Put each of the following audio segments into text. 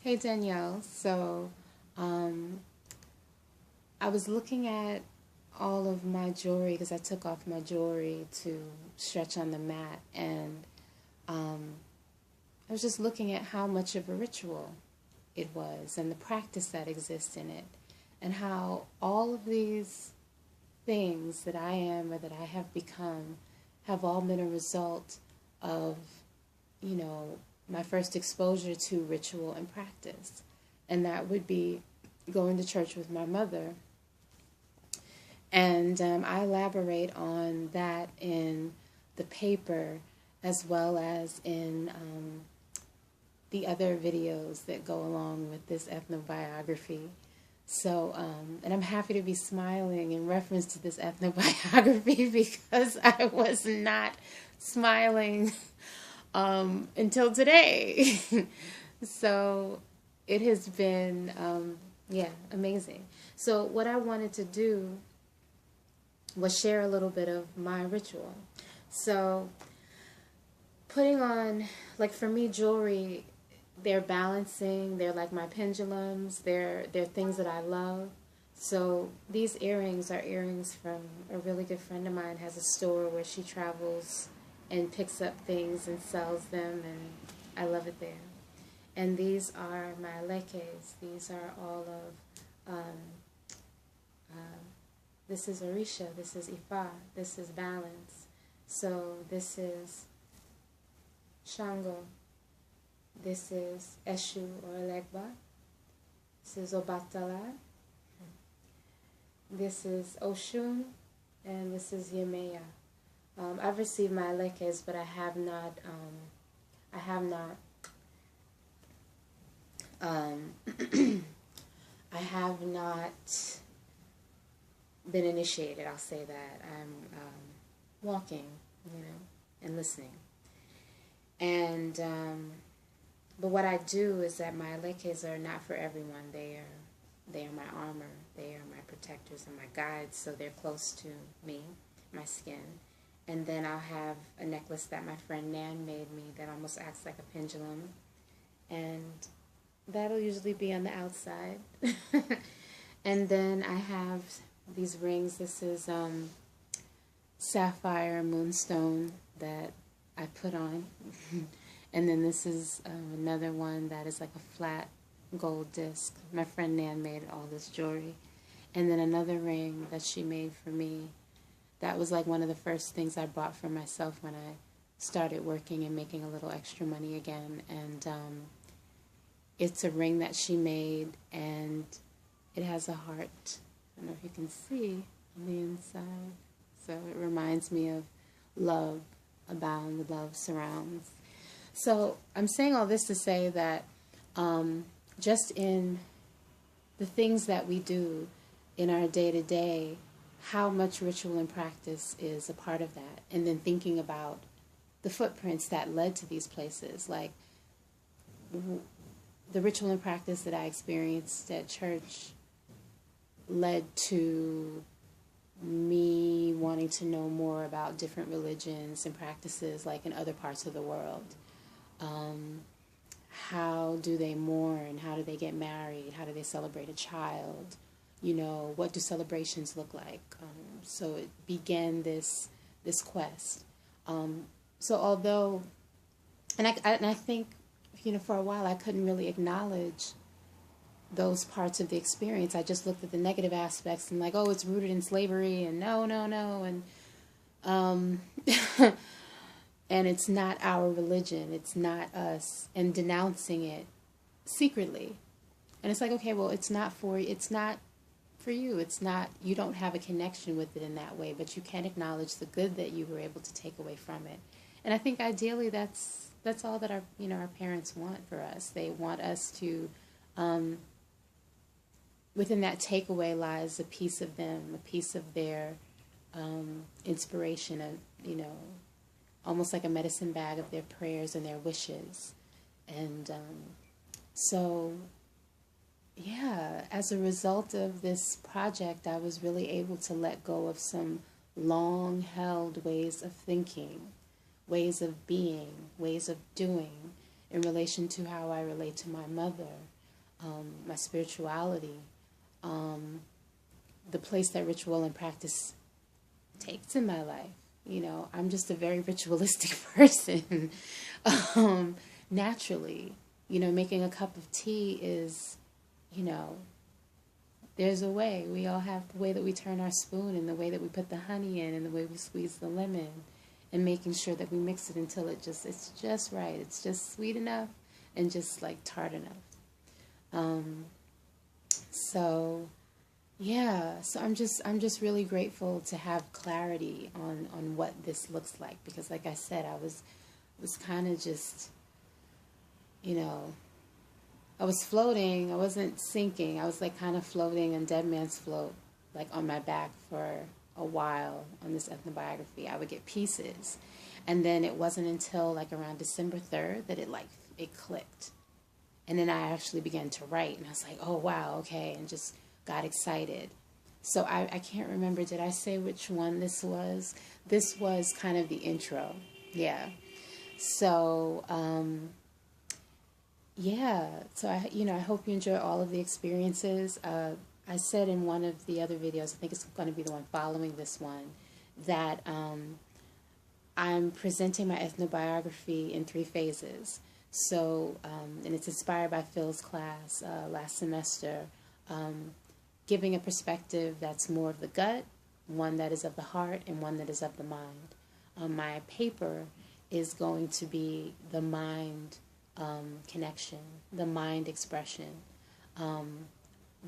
Hey Danielle, um, I was looking at all of my jewelry because I took off my jewelry to stretch on the mat, and um, I was just looking at how much of a ritual it was and the practice that exists in it, and how all of these things that I am or that I have become have all been a result of, you know, my first exposure to ritual and practice. And that would be going to church with my mother. And I elaborate on that in the paper as well as in the other videos that go along with this ethnobiography. And I'm happy to be smiling in reference to this ethnobiography because I was not smiling until today. So it has been, amazing. So what I wanted to do was share a little bit of my ritual. So putting on, like for me, jewelry, they're balancing, they're like my pendulums, they're things that I love. So these earrings are earrings from a really good friend of mine, has a store where she travels and picks up things and sells them, and I love it there. And these are my lekes. These are all of, this is Orisha, this is Ifa, this is balance. So this is Shango, this is Eshu or Elegba, this is Obatala, this is Oshun, and this is Yemeya. I've received my lekes, but I have not, I have not been initiated, I'll say that. I'm walking, and listening. And, but what I do is that my lekes are not for everyone. They are my armor. They are my protectors and my guides, so they're close to me, my skin. And then I'll have a necklace that my friend Nan made me that almost acts like a pendulum. And that'll usually be on the outside. And then I have these rings. This is sapphire moonstone that I put on. And then this is another one that is like a flat gold disc. My friend Nan made all this jewelry. And then another ring that she made for me. That was like one of the first things I bought for myself when I started working and making a little extra money again. And it's a ring that she made, and it has a heart. I don't know if you can see on the inside. So it reminds me of love abound, love surrounds. So I'm saying all this to say that just in the things that we do in our day-to-day, how much ritual and practice is a part of that. And then thinking about the footprints that led to these places, like the ritual and practice that I experienced at church led to me wanting to know more about different religions and practices like in other parts of the world. How do they mourn? How do they get married? How do they celebrate a child? What do celebrations look like? So it began this quest. So although, and I think, for a while I couldn't really acknowledge those parts of the experience. I just looked at the negative aspects and like, oh, it's rooted in slavery, and no, and and it's not our religion, it's not us, and denouncing it secretly. And it's like, okay, well, it's not for you, it's not, you don't have a connection with it in that way, but you can acknowledge the good that you were able to take away from it. And I think ideally that's all that our parents want for us. They want us to, within that takeaway lies a piece of them, a piece of their inspiration, almost like a medicine bag of their prayers and their wishes. And as a result of this project, I was really able to let go of some long-held ways of thinking, ways of being, ways of doing in relation to how I relate to my mother, my spirituality, the place that ritual and practice takes in my life. You know, I'm just a very ritualistic person, naturally. You know, making a cup of tea is, you know, there's a way. We all have the way that we turn our spoon and the way that we put the honey in and the way we squeeze the lemon and making sure that we mix it until it's just right. It's just sweet enough and just like tart enough. So yeah, so I'm just really grateful to have clarity on what this looks like, because like I said, I was kind of just, you know, I was floating. I wasn't sinking. I was like kind of floating on dead man's float, like on my back for a while on this ethnobiography. I would get pieces. And then it wasn't until like around December 3rd that it clicked. And then I actually began to write, and I was like, oh, wow, okay, and just got excited. So I can't remember, did I say which one this was? This was kind of the intro, yeah. So, yeah, so I hope you enjoy all of the experiences. I said in one of the other videos, I think it's going to be the one following this one, that I'm presenting my ethnobiography in 3 phases. So, and it's inspired by Phil's class last semester, giving a perspective that's more of the gut, one that is of the heart, and one that is of the mind. My paper is going to be the mind connection, the mind expression.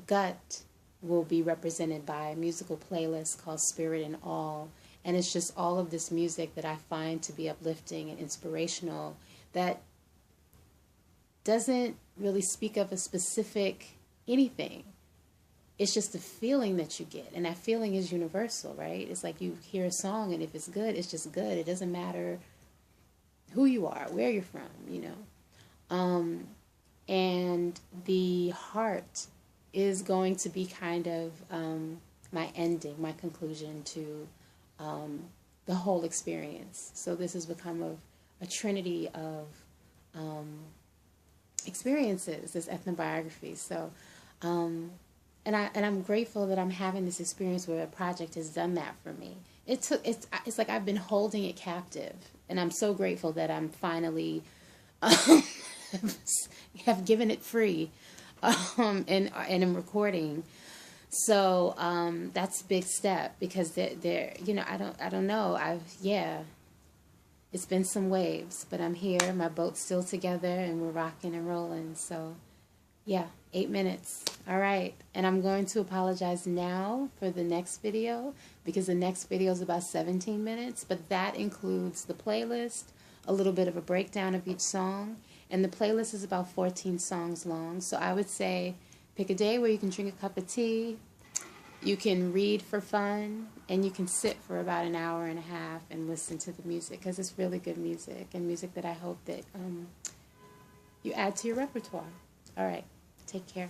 Gut will be represented by a musical playlist called Spirit and All, and it's just all of this music that I find to be uplifting and inspirational that doesn't really speak of a specific anything. It's just a feeling that you get, and that feeling is universal, right? It's like you hear a song, and if it's good, it's just good. It doesn't matter who you are, where you're from, you know. And the heart is going to be kind of my ending, my conclusion to the whole experience. So this has become a trinity of experiences, this ethnobiography. So, and I'm grateful that I'm having this experience where a project has done that for me. It's like I've been holding it captive, and I'm so grateful that I'm finally have given it free, and am recording. So that's a big step, because they're you know, I don't know, it's been some waves, but I'm here. My boat's still together, and we're rocking and rolling. So, yeah, 8 minutes. All right. And I'm going to apologize now for the next video, because the next video is about 17 minutes, but that includes the playlist, a little bit of a breakdown of each song, and the playlist is about 14 songs long. So I would say pick a day where you can drink a cup of tea, you can read for fun, and you can sit for about an hour and a half and listen to the music, because it's really good music, and music that I hope that you add to your repertoire. All right. Take care.